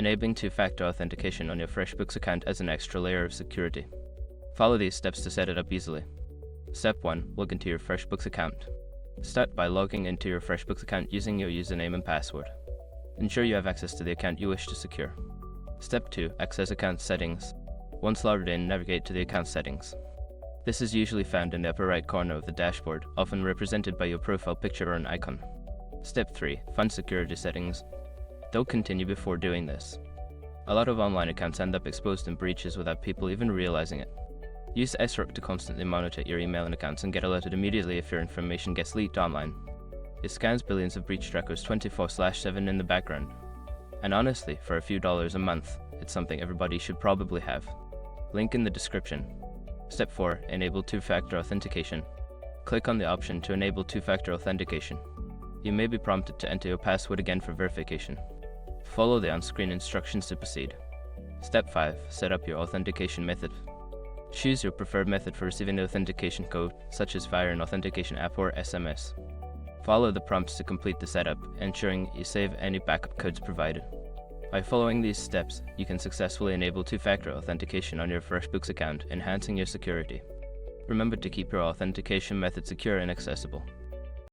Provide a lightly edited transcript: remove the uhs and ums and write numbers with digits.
enabling two-factor authentication on your FreshBooks account as an extra layer of security. Follow these steps to set it up easily. Step 1. Log into your FreshBooks account. Start by logging into your FreshBooks account using your username and password. Ensure you have access to the account you wish to secure. Step 2. Access account settings. Once logged in, navigate to the account settings. This is usually found in the upper right corner of the dashboard, often represented by your profile picture or an icon. Step 3. Fund security settings. Don't continue before doing this. A lot of online accounts end up exposed in breaches without people even realizing it. Use SROC to constantly monitor your email and accounts and get alerted immediately if your information gets leaked online. It scans billions of breach trackers 24/7 in the background. And honestly, for a few dollars a month, it's something everybody should probably have. Link in the description. Step 4. Enable two-factor authentication. Click on the option to enable two-factor authentication. You may be prompted to enter your password again for verification. Follow the on-screen instructions to proceed. Step 5. Set up your authentication method. Choose your preferred method for receiving the authentication code, such as via an authentication app or SMS. Follow the prompts to complete the setup, ensuring you save any backup codes provided. By following these steps, you can successfully enable two-factor authentication on your FreshBooks account, enhancing your security. Remember to keep your authentication method secure and accessible.